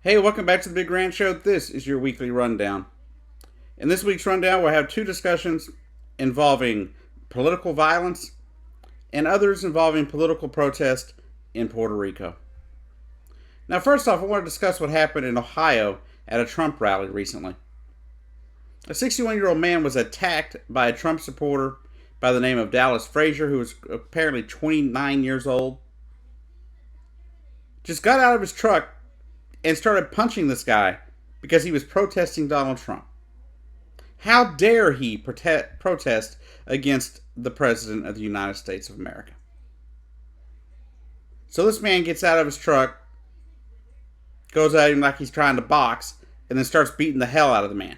Hey, welcome back to the Big Rant Show. This is your weekly rundown. In this week's rundown, we'll have two discussions involving political violence and others involving political protest in Puerto Rico. Now, first off, I want to discuss what happened in Ohio at a Trump rally recently. A 61-year-old man was attacked by a Trump supporter by the name of Dallas Frazier, who was apparently 29 years old. Just got out of his truck and started punching this guy because he was protesting Donald Trump. How dare he protest against the President of the United States of America? So this man gets out of his truck, goes at him like he's trying to box, and then starts beating the hell out of the man.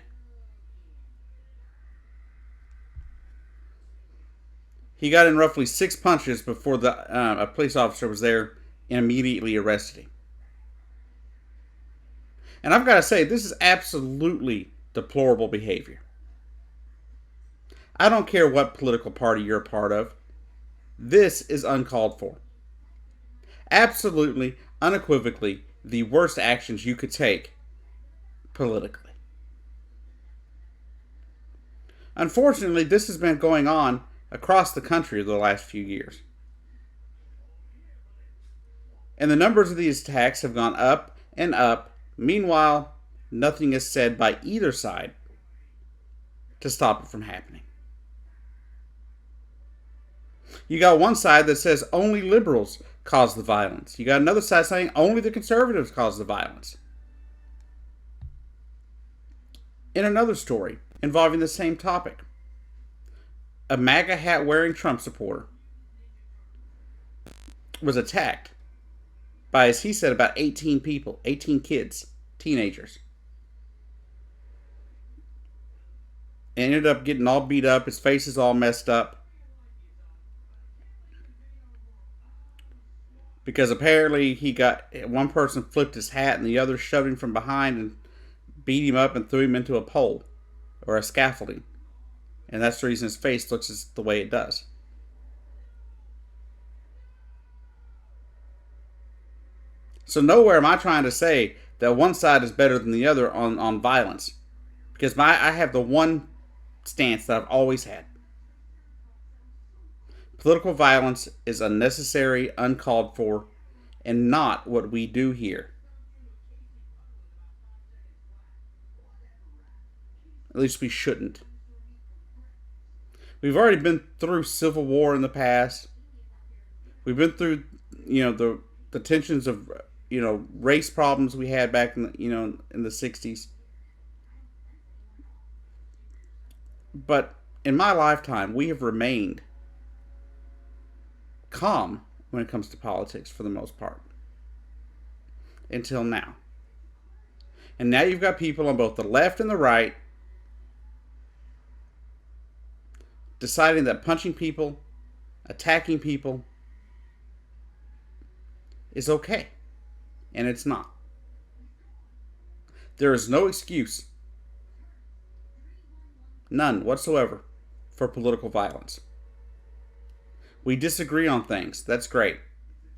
He got in roughly 6 punches before a police officer was there and immediately arrested him. And I've got to say, this is absolutely deplorable behavior. I don't care what political party you're a part of. This is uncalled for. Absolutely, unequivocally, the worst actions you could take politically. Unfortunately, this has been going on across the country over the last few years. And the numbers of these attacks have gone up and up. Meanwhile, nothing is said by either side to stop it from happening. You got one side that says only liberals cause the violence. You got another side saying only the conservatives cause the violence. In another story involving the same topic, a MAGA hat wearing Trump supporter was attacked by, as he said, about 18 people, 18 kids, teenagers. And ended up getting all beat up. His face is all messed up. Because apparently one person flipped his hat and the other shoved him from behind and beat him up and threw him into a pole or a scaffolding. And that's the reason his face looks the way it does. So nowhere am I trying to say that one side is better than the other on violence. Because I have the one stance that I've always had. Political violence is unnecessary, uncalled for, and not what we do here. At least we shouldn't. We've already been through civil war in the past. We've been through, the tensions of, race problems we had back in the 60s. But in my lifetime, we have remained calm when it comes to politics for the most part. Until now. And now you've got people on both the left and the right deciding that punching people, attacking people is okay. And it's not. There is no excuse, none whatsoever, for political violence. We disagree on things. That's great.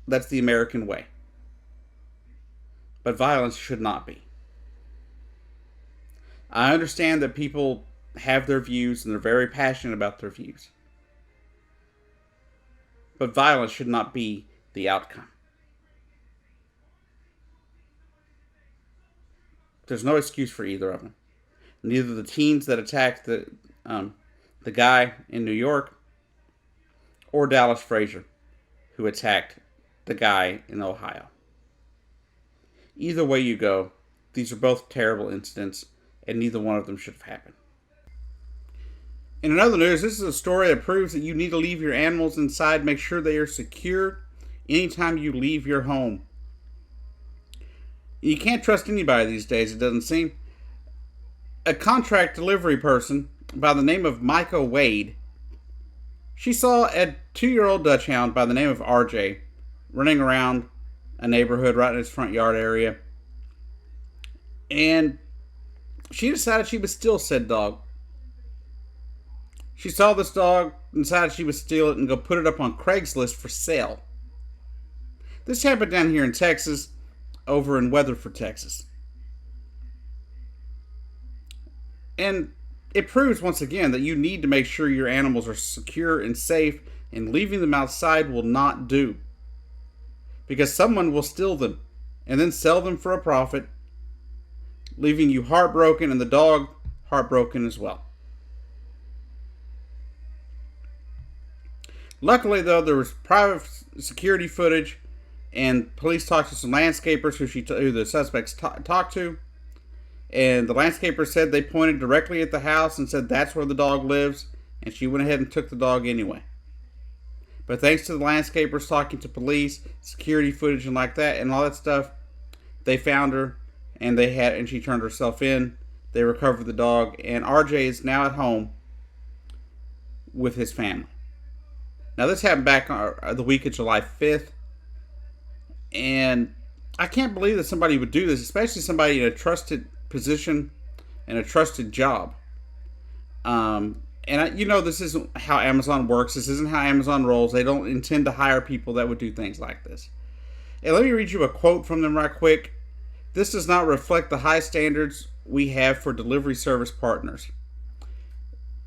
That's the American way. But violence should not be. I understand that people have their views and they're very passionate about their views. But violence should not be the outcome. There's no excuse for either of them. Neither the teens that attacked the guy in New York or Dallas Frazier who attacked the guy in Ohio. Either way you go, these are both terrible incidents and neither one of them should have happened. In another news, this is a story that proves that you need to leave your animals inside. Make sure they are secure anytime you leave your home. You can't trust anybody these days, it doesn't seem. A contract delivery person by the name of Micah Wade, she saw a 2-year-old Dutch Hound by the name of RJ running around a neighborhood right in his front yard area. And she decided she would steal said dog. She saw this dog and decided she would steal it and go put it up on Craigslist for sale. This happened down here in Texas, over in Weatherford, Texas. And it proves once again that you need to make sure your animals are secure and safe, and leaving them outside will not do. Because someone will steal them and then sell them for a profit, leaving you heartbroken and the dog heartbroken as well. Luckily, though, there was private security footage, and police talked to some landscapers who the suspects talked to. And the landscaper said they pointed directly at the house and said that's where the dog lives, and she went ahead and took the dog anyway. But thanks to the landscapers talking to police, security footage, and like that, and all that stuff, they found her, and she turned herself in. They recovered the dog, and RJ is now at home with his family. Now, this happened back the week of July 5th, and I can't believe that somebody would do this, especially somebody in a trusted position and a trusted job. This isn't how Amazon works. This isn't how Amazon rolls. They don't intend to hire people that would do things like this. And let me read you a quote from them right quick. This does not reflect the high standards we have for delivery service partners.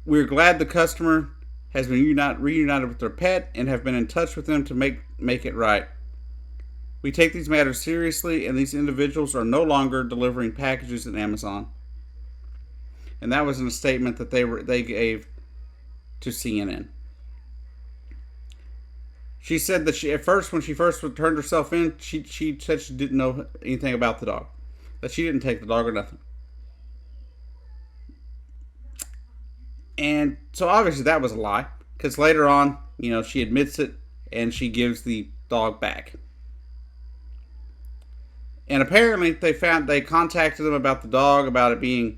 We're glad the customer has been reunited with their pet and have been in touch with them to make it right. We take these matters seriously, and these individuals are no longer delivering packages at Amazon. And that was in a statement that they gave to CNN. She said that when she first turned herself in, she said she didn't know anything about the dog, that she didn't take the dog or nothing. And so obviously that was a lie, because later on, she admits it and she gives the dog back. And apparently they contacted them about the dog, about it being,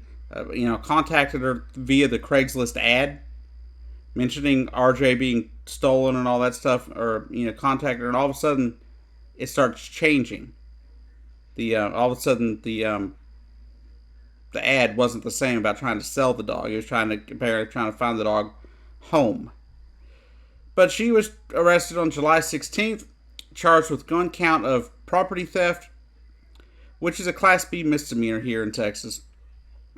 contacted her via the Craigslist ad, mentioning RJ being stolen and all that stuff, or, contacted her, and all of a sudden it starts changing. All of a sudden the ad wasn't the same about trying to sell the dog. He was apparently trying to find the dog home. But she was arrested on July 16th, charged with one count of property theft, which is a Class B misdemeanor here in Texas.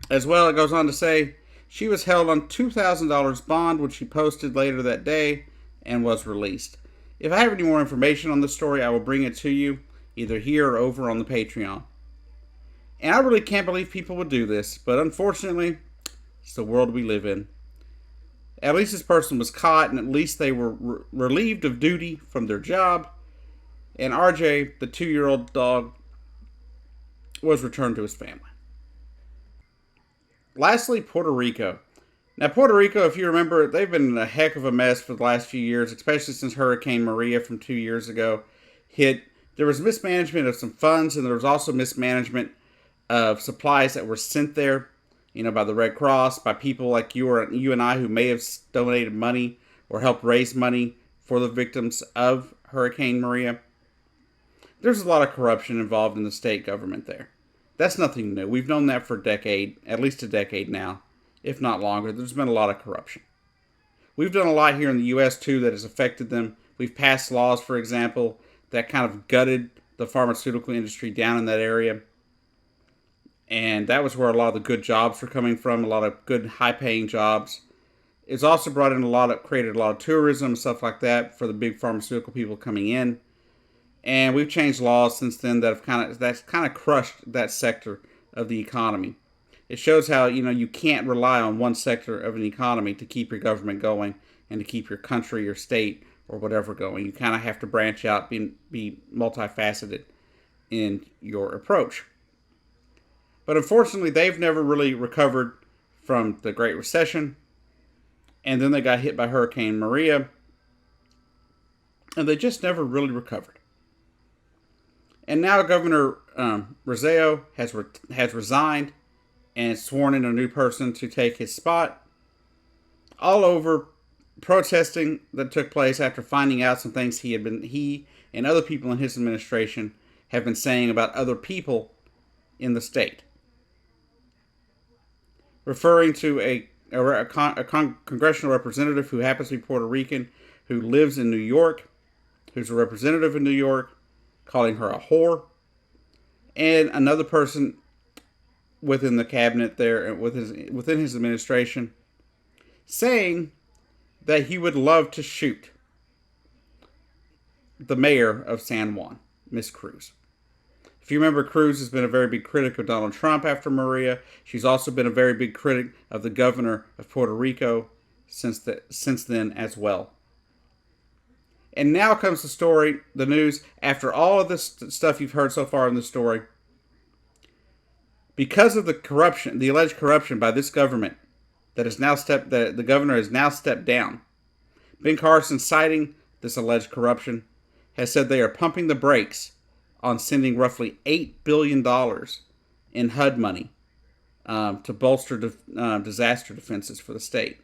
As well, it goes on to say she was held on $2,000 bond, which she posted later that day, and was released. If I have any more information on this story, I will bring it to you, either here or over on the Patreon. And I really can't believe people would do this, but unfortunately, it's the world we live in. At least this person was caught, and at least they were relieved of duty from their job. And RJ, the 2-year-old dog, was returned to his family. Lastly, Puerto Rico. Now, Puerto Rico, if you remember, they've been in a heck of a mess for the last few years, especially since Hurricane Maria from 2 years ago hit. There was mismanagement of some funds, and there was also mismanagement of supplies that were sent there, by the Red Cross, by people like you and I who may have donated money or helped raise money for the victims of Hurricane Maria. There's a lot of corruption involved in the state government there. That's nothing new. We've known that for at least a decade now, if not longer. There's been a lot of corruption. We've done a lot here in the U.S. too that has affected them. We've passed laws, for example, that kind of gutted the pharmaceutical industry down in that area. And that was where a lot of the good jobs were coming from, a lot of good high-paying jobs. It's also created a lot of tourism and stuff like that for the big pharmaceutical people coming in. And we've changed laws since then that's kind of crushed that sector of the economy. It shows how, you can't rely on one sector of an economy to keep your government going and to keep your country, your state, or whatever going. You kind of have to branch out, be multifaceted in your approach. But unfortunately, they've never really recovered from the Great Recession. And then they got hit by Hurricane Maria. And they just never really recovered. And now Governor Rizzo has resigned and sworn in a new person to take his spot. All over protesting that took place after finding out some things he and other people in his administration have been saying about other people in the state. Referring to a congressional representative who happens to be Puerto Rican, who lives in New York, who's a representative in New York, calling her a whore. And another person within the cabinet there, within his administration, saying that he would love to shoot the mayor of San Juan, Miss Cruz. If you remember, Cruz has been a very big critic of Donald Trump after Maria. She's also been a very big critic of the governor of Puerto Rico since then as well. And now comes the story, the news, after all of this stuff you've heard so far in the story. Because of the corruption, the alleged corruption by this government that the governor has now stepped down, Ben Carson, citing this alleged corruption, has said they are pumping the brakes on sending roughly $8 billion in HUD money to bolster disaster defenses for the state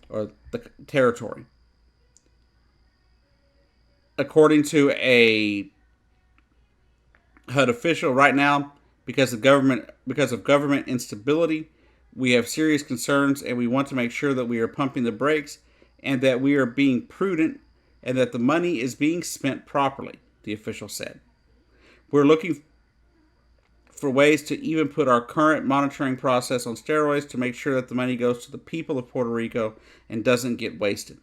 or the territory. According to a HUD official, right now, because of government instability, we have serious concerns, and we want to make sure that we are pumping the brakes and that we are being prudent and that the money is being spent properly, the official said. We're looking for ways to even put our current monitoring process on steroids to make sure that the money goes to the people of Puerto Rico and doesn't get wasted.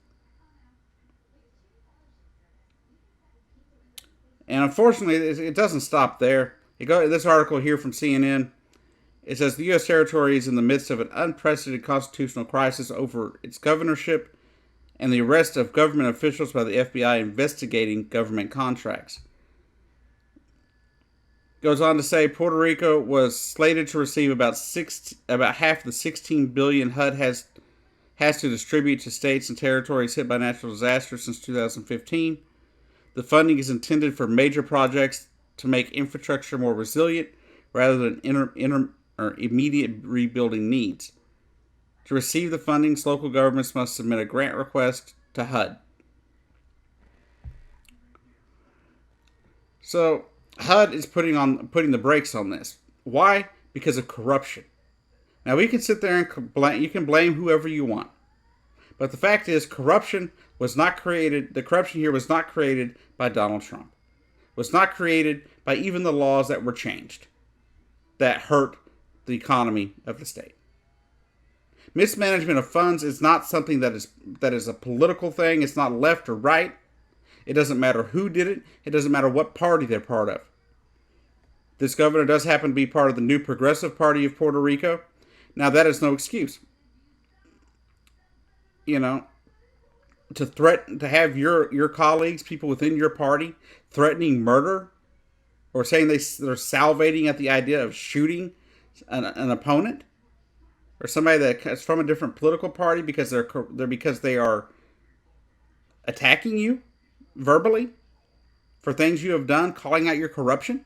And unfortunately, it doesn't stop there. This article here from CNN, it says the U.S. territory is in the midst of an unprecedented constitutional crisis over its governorship and the arrest of government officials by the FBI investigating government contracts. Goes on to say Puerto Rico was slated to receive about half the $16 billion HUD has to distribute to states and territories hit by natural disasters since 2015. The funding is intended for major projects to make infrastructure more resilient rather than immediate rebuilding needs. To receive the fundings, local governments must submit a grant request to HUD. So HUD is putting the brakes on this. Why? Because of corruption. Now we can sit there and you can blame whoever you want, but the fact is, corruption was not created. The corruption here was not created by Donald Trump. It was not created by even the laws that were changed that hurt the economy of the state. Mismanagement of funds is not something that is a political thing. It's not left or right. It doesn't matter who did it. It doesn't matter what party they're part of. This governor does happen to be part of the New Progressive Party of Puerto Rico. Now, that is no excuse. You know, to threaten, to have your colleagues, people within your party, threatening murder or saying they're salivating at the idea of shooting an opponent or somebody that's from a different political party because they are attacking you verbally for things you have done, calling out your corruption.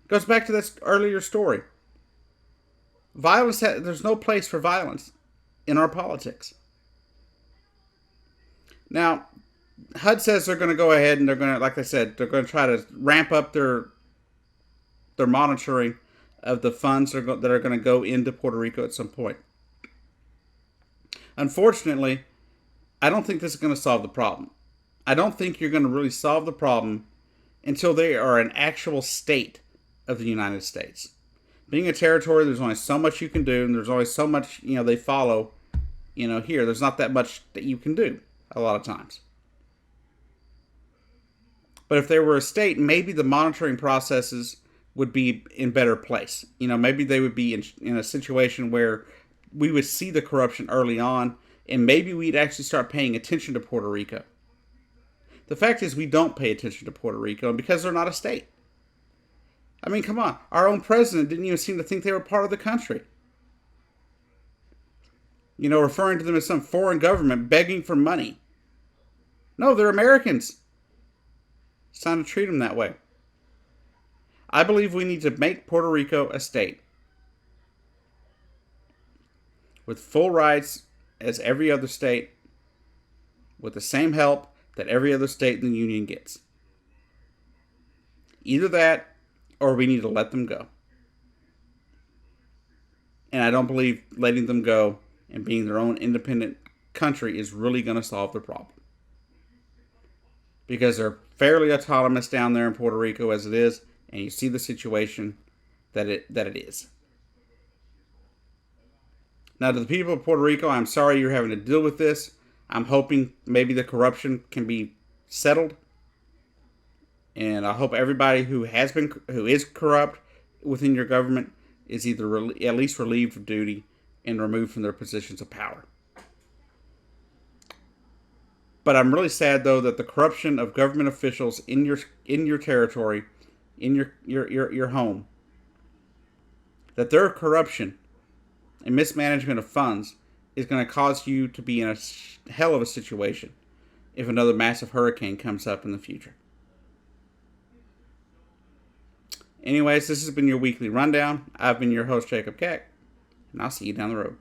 Goes back to that earlier story. There's no place for violence in our politics. Now, HUD says they're going to go ahead and they're going to, like I said, they're going to try to ramp up their monitoring of the funds that are going to go into Puerto Rico at some point. Unfortunately, I don't think this is going to solve the problem. I don't think you're going to really solve the problem until they are an actual state of the United States. Being a territory, there's only so much you can do, and there's only so much, they follow, here. There's not that much that you can do a lot of times. But if they were a state, maybe the monitoring processes would be in better place. Maybe they would be in a situation where we would see the corruption early on, and maybe we'd actually start paying attention to Puerto Rico. The fact is, we don't pay attention to Puerto Rico because they're not a state. I mean, come on. Our own president didn't even seem to think they were part of the country. Referring to them as some foreign government begging for money. No, they're Americans. It's time to treat them that way. I believe we need to make Puerto Rico a state with full rights as every other state, with the same help that every other state in the Union gets. Either that, or we need to let them go. And I don't believe letting them go and being their own independent country is really going to solve the problem. Because they're fairly autonomous down there in Puerto Rico as it is, and you see the situation that it is. Now, to the people of Puerto Rico, I'm sorry you're having to deal with this. I'm hoping maybe the corruption can be settled, and I hope everybody who is corrupt within your government is either at least relieved of duty and removed from their positions of power. But I'm really sad though that the corruption of government officials in your territory, in your home, that their corruption and mismanagement of funds is going to cause you to be in a hell of a situation if another massive hurricane comes up in the future. Anyways, this has been your weekly rundown. I've been your host, Jacob Keck, and I'll see you down the road.